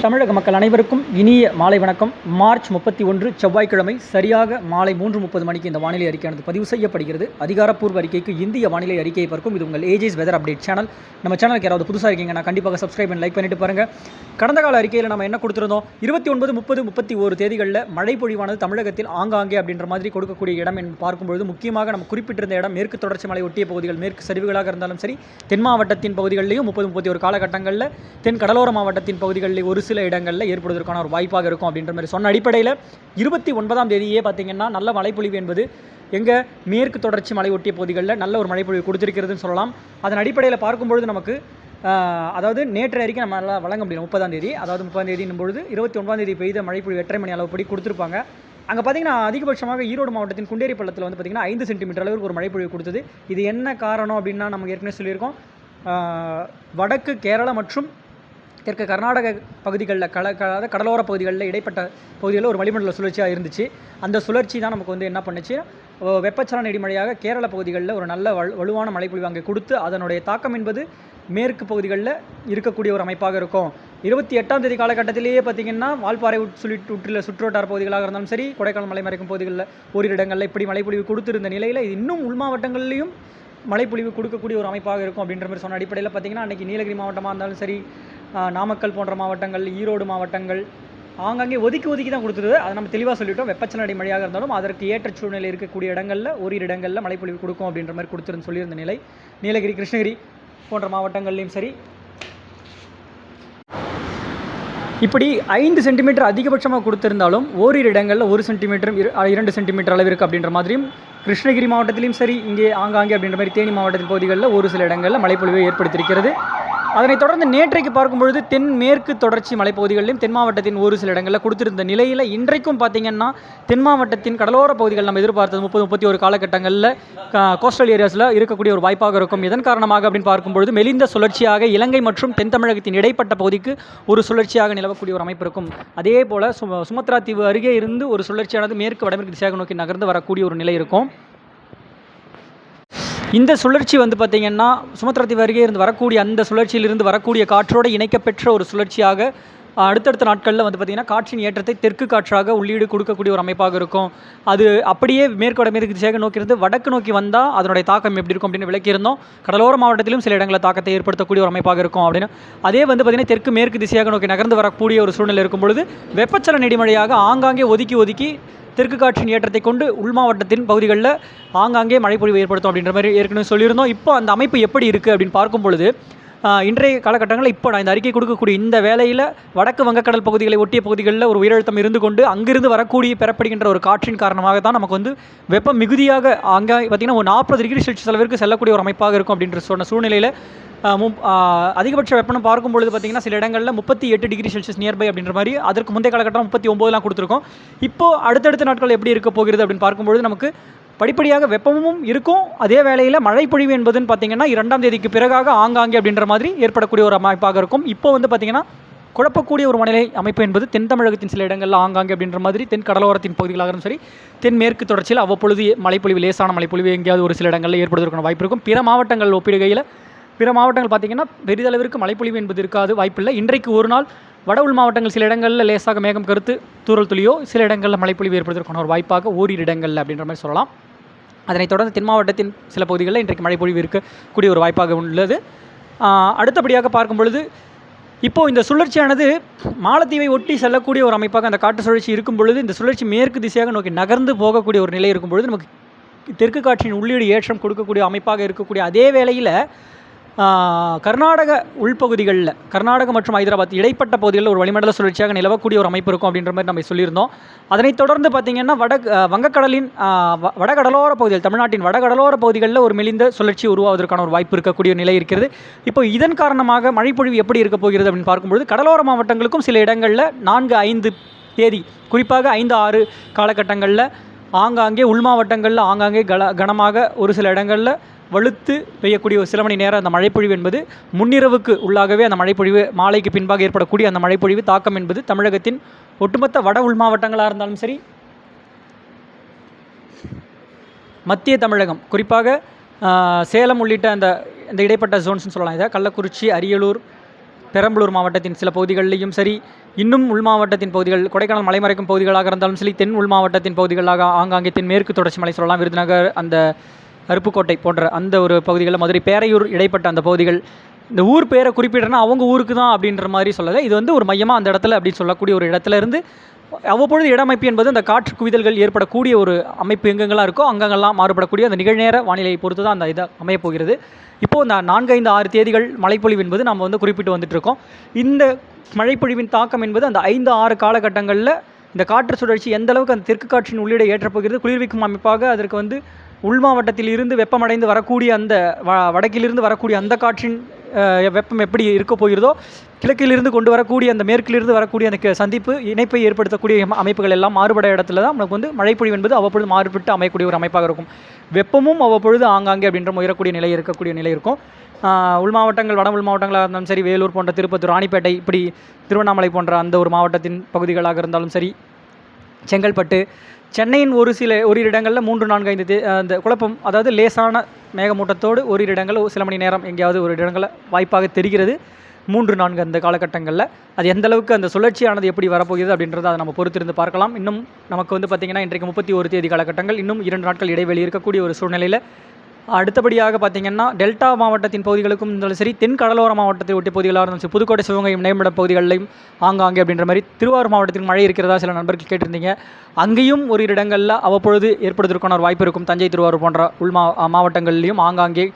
தமிழக மக்கள் அனைவருக்கும் இனிய மாலை வணக்கம். மார்ச் 31 செவ்வாய்க்கிழமை சரியாக மாலை 3:30 மணிக்கு இந்த வானிலை அறிக்கையானது பதிவு செய்யப்படுகிறது. அதிகாரப்பூர்வ அறிக்கைக்கு இந்திய வானிலை அறிக்கையை பார்க்கும் இது உங்கள் ஏஜேஸ் வெதர் அப்டேட் சேனல். நம்ம சேனலுக்கு யாராவது புதுசாக இருக்கீங்கன்னா கண்டிப்பாக சப்ஸ்கிரைப் பண்ணி லைக் பண்ணிட்டு பாருங்கள். கடந்த கால அறிக்கையில் நம்ம என்ன கொடுத்துருந்தோம், 29, 30, 31 தேதிகளில் மழை பொழிவானது தமிழகத்தில் ஆங்காங்கே அப்படின்ற மாதிரி கொடுக்கக்கூடிய இடம் என்று பார்க்கும்பொழுது முக்கியமாக நம்ம குறிப்பிட்டிருந்த இடம் மேற்கு தொடர்ச்சி மலை ஒட்டிய பகுதிகள், மேற்கு சரிவுகளாக இருந்தாலும் சரி, தென் மாவட்டத்தின் பகுதிகளிலேயும் 30-31 காலகட்டங்களில் தென் கடலோர மாவட்டத்தின் பகுதிகளில் ஒரு சில இடங்களில் ஏற்படுவதற்கான ஒரு வாய்ப்பாக இருக்கும் அப்படின்ற மாதிரி சொன்ன அடிப்படையில் 29ஆம் தேதியே பார்த்திங்கன்னா நல்ல மழைப்பொழிவு என்பது எங்கள் மேற்கு தொடர்ச்சி மலை ஒட்டிய பகுதிகளில் நல்ல ஒரு மழைப்பொழிவு கொடுத்திருக்கிறதுன்னு சொல்லலாம். அதன் அடிப்படையில் பார்க்கும்பொழுது நமக்கு அதாவது நேற்று அறிக்கை நம்ம நல்லா வழங்க முடியும். 30ஆம் தேதி, அதாவது 30ஆம் தேதியின் பொழுது 29ஆம் தேதி பெய்த மழைப்பொழிவு 8.5 மணி அளவுப்படி கொடுத்துருப்பாங்க. அங்கே பார்த்திங்கன்னா அதிகபட்சமாக ஈரோடு மாவட்டத்தின் குண்டேரி பள்ளத்தில் வந்து பார்த்திங்கன்னா 5 சென்டிமீட்டர் அளவுக்கு ஒரு மழைப்பொழிவு கொடுத்தது. இது என்ன காரணம் அப்படின்னா நமக்கு ஏற்கனவே சொல்லியிருக்கோம், வடக்கு கேரளா மற்றும் தெற்கு கர்நாடக பகுதிகளில் கடலோர பகுதிகளில் இடைப்பட்ட பகுதிகளில் ஒரு வளிமண்டல சுழற்சியாக இருந்துச்சு. அந்த சுழற்சி தான் நமக்கு வந்து என்ன பண்ணுச்சு, வெப்பச்சலன இடிமழையாக கேரள பகுதிகளில் ஒரு நல்ல வலுவான மழைப்பொழிவு அங்கே கொடுத்து அதனுடைய தாக்கம் என்பது மேற்கு பகுதிகளில் இருக்கக்கூடிய ஒரு அமைப்பாக இருக்கும். 28ஆம் தேதி காலகட்டத்திலேயே பார்த்திங்கன்னா வால்பாறை சுற்றுவட்டார பகுதிகளாக இருந்தாலும் சரி, கொடைக்கானல் மலை மறைக்கும் பகுதிகளில் ஓரிரு இடங்களில் இப்படி மழைப்பொழிவு கொடுத்திருந்த நிலையில் இது இன்னும் உள் மாவட்டங்கள்லேயும் மழைப்பொழிவு கொடுக்கக்கூடிய ஒரு அமைப்பாக இருக்கும் அப்படின்ற மாதிரி சொன்ன அடிப்படையில் பார்த்திங்கன்னா அன்றைக்கி நீலகிரி மாவட்டமாக இருந்தாலும் சரி, நாமக்கல் போன்ற மாவட்டங்கள், ஈரோடு மாவட்டங்கள் ஆங்காங்கே ஒதுக்கி தான் கொடுத்துருது. அதை நம்ம தெளிவாக சொல்லிட்டோம். வெப்பச்சலன மழையாக இருந்தாலும் அதற்கு ஏற்ற சூழ்நிலை இருக்கக்கூடிய இடங்களில் ஓரிரு இடங்களில் மழைப்பொழிவு கொடுக்கும் அப்படின்ற மாதிரி கொடுத்துருந்து சொல்லியிருந்த நிலை நீலகிரி, கிருஷ்ணகிரி போன்ற மாவட்டங்கள்லையும் சரி. இப்படி 5 சென்டிமீட்டர் அதிகபட்சமாக கொடுத்திருந்தாலும் ஓரிரு இடங்களில் 1 சென்டிமீட்டரும் 2 சென்டிமீட்டர் அளவிற்கு அப்படின்ற மாதிரியும் கிருஷ்ணகிரி மாவட்டத்திலையும் சரி, இங்கே ஆங்காங்கே அப்படின்ற மாதிரி தேனி மாவட்டத்தின் பகுதிகளில் ஒரு சில இடங்களில் மழைப்பொழிவை ஏற்படுத்தியிருக்கிறது. அதனைத் தொடர்ந்து நேற்றைக்கு பார்க்கும்பொழுது தென் மேற்கு தொடர்ச்சி மலைப்பகுதிகளிலும் தென் மாவட்டத்தின் ஒரு சில இடங்களில் கொடுத்திருந்த நிலையில் இன்றைக்கும் பார்த்திங்கன்னா தென் மாவட்டத்தின் கடலோர பகுதிகள் நம்ம எதிர்பார்த்தது 30-31 காலகட்டங்களில் கோஸ்டல் ஏரியாஸில் இருக்கக்கூடிய ஒரு வாய்ப்பாக இருக்கும். இதன் காரணமாக அப்படின்னு பார்க்கும்பொழுது மெலிந்த சுழற்சியாக இலங்கை மற்றும் தென் தமிழகத்தின் இடைப்பட்ட பகுதிக்கு ஒரு சுழற்சியாக நிலவக்கூடிய ஒரு அமைப்பு இருக்கும். அதே போல் சுமத்ரா தீவு அருகே இருந்து ஒரு சுழற்சியானது மேற்கு வடமேற்கு திசையாக நோக்கி நகர்ந்து வரக்கூடிய ஒரு நிலை இருக்கும். இந்த சுழற்சி வந்து பார்த்திங்கன்னா சுமத்ரா தீவு அருகே இருந்து வரக்கூடிய அந்த சுழற்சியிலிருந்து வரக்கூடிய காற்றோடு இணைக்கப்பெற்ற ஒரு சுழற்சியாக அடுத்தடுத்த நாட்களில் வந்து பார்த்திங்கன்னா காற்றின் ஏற்றத்தை தெற்கு காற்றாக உள்ளீடு கொடுக்கக்கூடிய ஒரு அமைப்பாக இருக்கும். அது அப்படியே மேற்கு வடமேற்கு திசையாக நோக்கி இருந்து வடக்கு நோக்கி வந்தால் அதனுடைய தாக்கம் எப்படி இருக்கும் அப்படின்னு விளக்கியிருந்தோம். கடலோர மாவட்டத்திலும் சில இடங்களில் தாக்கத்தை ஏற்படுத்தக்கூடிய ஒரு அமைப்பாக இருக்கும் அப்படின்னு. அதே வந்து பார்த்திங்கன்னா தெற்கு மேற்கு திசையாக நோக்கி நகர்ந்து வரக்கூடிய ஒரு சூழ்நிலை இருக்கும் பொழுது வெப்பச்சலன இடிமழையாக ஆங்காங்கே ஒதுக்கி தெற்கு காற்றின் ஏற்றத்தை கொண்டு உள் மாவட்டத்தின் பகுதிகளில் ஆங்காங்கே மழைப்பொழிவு ஏற்படுத்தும் அப்படின்ற மாதிரி ஏற்கனவே சொல்லியிருந்தோம். இப்போ அந்த அமைப்பு எப்படி இருக்குது அப்படின்னு பார்க்கும் பொழுது இன்றைய காலகட்டங்களில் இப்போ நான் இந்த அறிக்கை கொடுக்கக்கூடிய இந்த வேளையில் வடக்கு வங்கக்கடல் பகுதிகளை ஒட்டிய பகுதிகளில் ஒரு உயரழுத்தம் இருந்து கொண்டு அங்கிருந்து வரக்கூடிய பெறப்படுகின்ற ஒரு காற்றின் காரணமாக தான் நமக்கு வந்து வெப்பம் மிகுதியாக அங்கே பார்த்திங்கன்னா ஒரு 40 டிகிரி செல்சியஸ் அளவிற்கு செல்லக்கூடிய ஒரு அமைப்பாக இருக்கும் அப்படின்ற சொன்ன சூழ்நிலையில் அதிகபட்ச வெப்பம் பார்க்கும்பொழுது பார்த்திங்கன்னா சில இடங்களில் 38 டிகிரி செல்சியஸ் நியர்பை அப்படின்ற மாதிரி, அதற்கு முந்தைய காலகட்டம் 39 கொடுத்துருக்கோம். இப்போது அடுத்தடுத்த நாட்கள் எப்படி இருக்க போகிறது அப்படின்னு பார்க்கும்பொழுது நமக்கு படிப்படியாக வெப்பமும் இருக்கும். அதே வேளையில் மழைப்பொழிவு என்பதுன்னு பார்த்திங்கன்னா 2ஆம் தேதிக்கு பிறகாக ஆங்காங்கே அப்படின்ற மாதிரி ஏற்படக்கூடிய ஒரு அமைப்பாக இருக்கும். இப்போ வந்து பார்த்திங்கன்னா குழப்பக்கூடிய ஒரு வானிலை அமைப்பு என்பது தென் தமிழகத்தின் சில இடங்களில் ஆங்காங்கே அப்படின்ற மாதிரி தென் கடலோரத்தின் பகுதிகளாக சரி, தென் மேற்கு தொடர்ச்சியில் அவ்வப்பொழுது மழைப்பொழிவு, லேசான மழைப்பொழிவு எங்கேயாவது ஒரு சில இடங்களில் ஏற்படுவதற்கான வாய்ப்பு இருக்கும். பிற மாவட்டங்கள் ஒப்பிடுகையில் பிற மாவட்டங்கள் பார்த்திங்கன்னா பெரிதளவிற்கு மழைப்பொழிவு என்பது இருக்காது, வாய்ப்பில்லை. இன்றைக்கு ஒரு நாள் வட உள் மாவட்டங்கள் சில இடங்களில் லேசாக மேகம் கருத்து தூறல் துளியோ சில இடங்களில் மழைப்பொழிவு ஏற்படுவதற்கான ஒரு வாய்ப்பாக ஓரிரு இடங்களில் அப்படின்ற மாதிரி சொல்லலாம். அதனைத் தொடர்ந்து தென் மாவட்டத்தின் சில பகுதிகளில் இன்றைக்கு மழைப்பொழிவு இருக்கக்கூடிய ஒரு வாய்ப்பாக உள்ளது. அடுத்தபடியாக பார்க்கும் பொழுது இப்போது இந்த சுழற்சியானது மாலத்தீவை ஒட்டி செல்லக்கூடிய ஒரு அமைப்பாக அந்த காற்று சுழற்சி இருக்கும் பொழுது இந்த சுழற்சி மேற்கு திசையாக நோக்கி நகர்ந்து போகக்கூடிய ஒரு நிலை இருக்கும் பொழுது நமக்கு தெற்கு காற்றின் உள்ளீடு ஏற்றம் கொடுக்கக்கூடிய அமைப்பாக இருக்கக்கூடிய அதே வேளையில் கர்நாடக உள்பகுதிகளில் கர்நாடக மற்றும் ஹைதராபாத் இடைப்பட்ட பகுதிகளில் ஒரு வளிமண்டல சுழற்சியாக நிலவக்கூடிய ஒரு அமைப்பு இருக்கும் அப்படின்ற மாதிரி நம்ம சொல்லியிருந்தோம். அதனைத் தொடர்ந்து பார்த்திங்கன்னா வங்கக்கடலின் வடகடலோர பகுதிகள், தமிழ்நாட்டின் வடகடலோர பகுதிகளில் ஒரு மெலிந்த சுழற்சி உருவாவதற்கான ஒரு வாய்ப்பு இருக்கக்கூடிய நிலை இருக்கிறது. இப்போ இதன் காரணமாக மழைப்பொழிவு எப்படி இருக்க போகிறது அப்படின்னு பார்க்கும்போது கடலோர மாவட்டங்களுக்கும் சில இடங்களில் 4-5 தேதி, குறிப்பாக 5-6 காலகட்டங்களில் ஆங்காங்கே உள் மாவட்டங்களில் ஆங்காங்கே கனமாக ஒரு சில இடங்களில் வலுத்து பெய்யக்கூடிய ஒரு சில மணி நேரம் அந்த மழைப்பொழிவு என்பது முன்னிரவுக்கு உள்ளாகவே அந்த மழைப்பொழிவு மாலைக்கு பின்பாக ஏற்படக்கூடிய அந்த மழைப்பொழிவு தாக்கம் என்பது தமிழகத்தின் ஒட்டுமொத்த வட உள் மாவட்டங்களாக இருந்தாலும் சரி, மத்திய தமிழகம் குறிப்பாக சேலம் உள்ளிட்ட அந்த இடைப்பட்ட ஜோன்ஸ்னு சொல்லலாம். இதை கள்ளக்குறிச்சி, அரியலூர், பெரம்பலூர் மாவட்டத்தின் சில பகுதிகளிலும் சரி, இன்னும் உள் மாவட்டத்தின் பகுதிகள், கொடைக்கானல் மலைமறைக்கும் பகுதிகளாக இருந்தாலும் சரி, தென் உள் மாவட்டத்தின் பகுதிகளாக ஆங்காங்கே தென்மேற்கு தொடர்ச்சி மலை சொல்லலாம், விருதுநகர், அந்த அருப்புக்கோட்டை போன்ற அந்த ஒரு பகுதிகளில், மதுரை பேரையூர் இடைப்பட்ட அந்த பகுதிகள், இந்த ஊர் பேரை குறிப்பிடுறேன்னா அவங்க ஊருக்கு தான் அப்படின்ற மாதிரி சொல்லலை. இது வந்து ஒரு மையமாக அந்த இடத்துல அப்படின்னு சொல்லக்கூடிய ஒரு இடத்துல இருந்து அவ்வப்பொழுது இடமைப்பு என்பது அந்த காற்று குவிதல்கள் ஏற்படக்கூடிய ஒரு அமைப்பு எங்கெங்கெல்லாம் இருக்கோ அங்கங்கெல்லாம் மாறுபடக்கூடிய அந்த நிகழ்நேர வானிலையை பொறுத்து தான் அந்த இதை அமையப்போகிறது. இப்போது இந்த 4, 5, 6 தேதிகள் மழைப்பொழிவு என்பது நம்ம வந்து குறிப்பிட்டு வந்துட்டுருக்கோம். இந்த மழைப்பொழிவின் தாக்கம் என்பது அந்த 5, 6 காலகட்டங்களில் இந்த காற்று சுழற்சி எந்த அளவுக்கு அந்த தெற்கு காற்றின் உள்ளிட ஏற்றப்போகிறது, குளிர்விக்கும் அமைப்பாக அதற்கு வந்து உள் மாவட்டத்தில் இருந்து வெப்பமடைந்து வரக்கூடிய அந்த வடக்கிலிருந்து வரக்கூடிய அந்த காற்றின் வெப்பம் எப்படி இருக்க போகிறதோ, கிழக்கிலிருந்து கொண்டு வரக்கூடிய அந்த மேற்கிலிருந்து வரக்கூடிய அந்த சந்திப்பு இணைப்பை ஏற்படுத்தக்கூடிய அமைப்புகள் எல்லாம் மாறுபட இடத்துல தான் நமக்கு வந்து மழைப்பொழிவு என்பது அவ்வப்பொழுது மாறுபட்டு அமையக்கூடிய ஒரு அமைப்பாக இருக்கும். வெப்பமும் அவ்வப்பொழுது ஆங்காங்கே அப்படின்ற உயரக்கூடிய நிலை இருக்கக்கூடிய நிலை இருக்கும். உள் மாவட்டங்கள், வட உள் மாவட்டங்களாக இருந்தாலும் சரி, வேலூர் போன்ற, திருப்பத்தூர், ராணிப்பேட்டை, இப்படி திருவண்ணாமலை போன்ற அந்த ஒரு மாவட்டத்தின் பகுதிகளாக இருந்தாலும் சரி, செங்கல்பட்டு, சென்னையின் ஓரிரு இடங்களில் 3, 4, 5 அந்த குழப்பம், அதாவது லேசான மேகமூட்டத்தோடு ஓரிரு இடங்களில் சில மணி நேரம் எங்கேயாவது ஒரு இடங்களில் வாய்ப்பாக தெரிகிறது. 3, 4 அந்த காலகட்டங்களில் அது எந்த அளவுக்கு அந்த சுழற்சியானது எப்படி வரப்போகிறது அப்படின்றத அதை நம்ம பொறுத்திருந்து பார்க்கலாம். இன்னும் நமக்கு வந்து பார்த்திங்கன்னா இன்றைக்கு 31 தேதி காலகட்டங்கள், இன்னும் 2 நாட்கள் இடைவெளி இருக்கக்கூடிய ஒரு சூழ்நிலையில் அடுத்தபடியாக பார்த்திங்கன்னா டெல்டா மாவட்டத்தின் பகுதிகளுக்கும் இருந்தாலும் சரி, தென் கடலோர மாவட்டத்தை ஒட்டிய பகுதிகளாக இருந்தாலும் சரி, புதுக்கோட்டை, சிவகங்கை, நேர்மட பகுதிகளிலையும் ஆங்காங்கே அப்படின்ற மாதிரி, திருவாரூர் மாவட்டத்தில் மழை இருக்கிறதா சில நண்பர்கள் கேட்டிருந்தீங்க. அங்கேயும் ஒரு இடங்களில் அவ்வப்பொழுது ஏற்படுவதற்கான ஒரு வாய்ப்பு இருக்கும். தஞ்சை, திருவாரூர் போன்ற உள் மாவட்டங்களிலையும் ஆங்காங்கே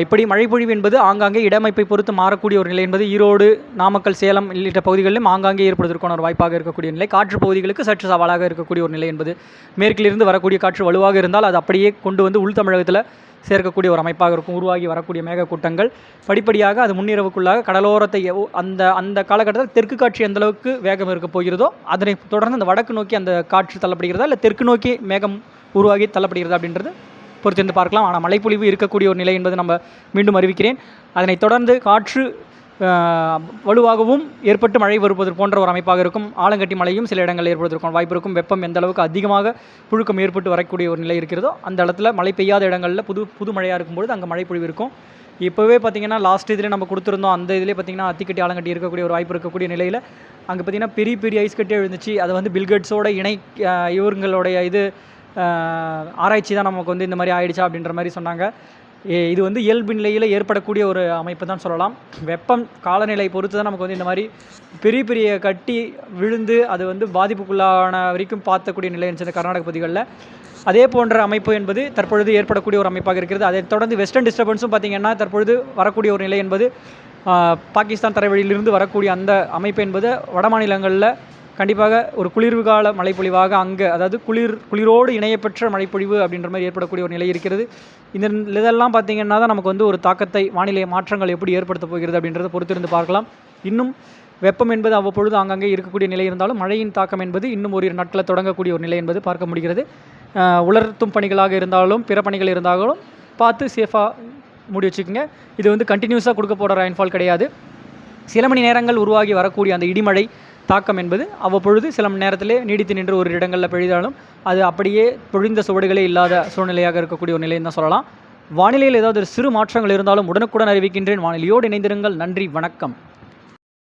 இப்படி மழைப்பொழிவு என்பது ஆங்காங்கே இடமைப்பை பொறுத்து மாறக்கூடிய ஒரு நிலை என்பது ஈரோடு, நாமக்கல், சேலம் உள்ளிட்ட பகுதிகளிலும் ஆங்காங்கே ஏற்படுவதற்கான ஒரு வாய்ப்பாக இருக்கக்கூடிய நிலை. காற்று பகுதிகளுக்கு சற்று சவாலாக இருக்கக்கூடிய ஒரு நிலை என்பது, மேற்கிலிருந்து வரக்கூடிய காற்று வலுவாக இருந்தால் அது அப்படியே கொண்டு வந்து உள் தமிழகத்தில் சேர்க்கக்கூடிய ஒரு அமைப்பாக இருக்கும். உருவாகி வரக்கூடிய மேகக்கூட்டங்கள் படிப்படியாக அது முன்னிரவுக்குள்ளாக கடலோரத்தை அந்த காலகட்டத்தில் தெற்கு காற்று எந்த அளவுக்கு வேகம் இருக்க போகிறதோ அதனை தொடர்ந்து அந்த வடக்கு நோக்கி அந்த காற்று தள்ளப்படுகிறதா இல்லை தெற்கு நோக்கி மேகம் உருவாகி தள்ளப்படுகிறதா அப்படின்றது பொறுத்திருந்து பார்க்கலாம். ஆனால் மழைப்பொழிவு இருக்கக்கூடிய ஒரு நிலை என்பது நம்ம மீண்டும் அறிவிக்கிறேன். அதனைத் தொடர்ந்து காற்று வலுவாகவும் ஏற்பட்டு மழை வருவது போன்ற ஒரு அமைப்பாக இருக்கும். ஆலங்கட்டி மழையும் சில இடங்களில் ஏற்படுவதற்கான வாய்ப்பு இருக்கும். வெப்பம் எந்த அளவுக்கு அதிகமாக புழுக்கம் ஏற்பட்டு வரக்கூடிய ஒரு நிலை இருக்கிறதோ அந்த இடத்துல மழை பெய்யாத இடங்களில் புது மழையாக இருக்கும்பொழுது அங்கே மழைப்பொழிவு இருக்கும். இப்போவே பார்த்திங்கன்னா லாஸ்ட் இதில் நம்ம கொடுத்துருந்தோம், அந்த இதிலே பார்த்திங்கன்னா அத்திக்கட்டி, ஆலங்கட்டி இருக்கக்கூடிய ஒரு வாய்ப்பு இருக்கக்கூடிய நிலையில் அங்கே பார்த்திங்கன்னா பெரிய பெரிய ஐஸ் கட்டியாக விழுந்துச்சு. அதை வந்து பில்கேட்ஸோட இவங்களுடைய ஆராய்ச்சி தான் நமக்கு வந்து இந்த மாதிரி ஆயிடுச்சா அப்படின்ற மாதிரி சொன்னாங்க. இது வந்து இயல்பு நிலையில் ஏற்படக்கூடிய ஒரு அமைப்பு தான் சொல்லலாம். வெப்பம் காலநிலை பொறுத்து தான் நமக்கு வந்து இந்த மாதிரி பெரிய பெரிய கட்டி விழுந்து அது வந்து பாதிப்புக்குள்ளான வரைக்கும் பார்த்தக்கூடிய நிலை இருந்துச்சு இந்த கர்நாடக பகுதிகளில். அதே போன்ற அமைப்பு என்பது தற்பொழுது ஏற்படக்கூடிய ஒரு அமைப்பாக இருக்கிறது. அதை தொடர்ந்து வெஸ்டர்ன் டிஸ்டர்பன்ஸும் பார்த்திங்கன்னா தற்பொழுது வரக்கூடிய ஒரு நிலை என்பது பாகிஸ்தான் தரைவழியிலிருந்து வரக்கூடிய அந்த அமைப்பு என்பது வட மாநிலங்களில் கண்டிப்பாக ஒரு குளிர்வு கால மழைப்பொழிவாக அங்கே, அதாவது குளிரோடு இணையப்பெற்ற மழைப்பொழிவு அப்படின்ற மாதிரி ஏற்படக்கூடிய ஒரு நிலை இருக்கிறது. இதெல்லாம் பார்த்திங்கன்னா தான் நமக்கு வந்து ஒரு தாக்கத்தை, வானிலை மாற்றங்கள் எப்படி ஏற்படுத்த போகிறது அப்படின்றத பொறுத்திருந்து பார்க்கலாம். இன்னும் வெப்பம் என்பது அவ்வப்பொழுது ஆங்காங்கே இருக்கக்கூடிய நிலை இருந்தாலும் மழையின் தாக்கம் என்பது இன்னும் ஓரிரு நாட்களில் தொடங்கக்கூடிய ஒரு நிலை என்பது பார்க்க முடிகிறது. உலர்த்தும் பணிகளாக இருந்தாலும் பிற பணிகள் இருந்தாலும் பார்த்து சேஃபாக மூடி வச்சுக்கோங்க. இது வந்து கண்டினியூஸாக கொடுக்க போகிற ரெயின்ஃபால் கிடையாது. சில மணி நேரங்கள் உருவாகி வரக்கூடிய அந்த இடிமழை தாக்கம் என்பது அவ்வப்பொழுது சில மணி நேரத்திலே நீடித்து நின்று ஒரு இடங்களில் பெய்தாலும் அது அப்படியே பொழிந்த சுவடுகளே இல்லாத சூழ்நிலையாக இருக்கக்கூடிய ஒரு நிலைன்னு தான் சொல்லலாம். வானிலையில் ஏதாவது சிறு மாற்றங்கள் இருந்தாலும் உடனுக்குடன் அறிவிக்கின்றேன். வானிலையோடு இணைந்திருங்கள். நன்றி, வணக்கம்.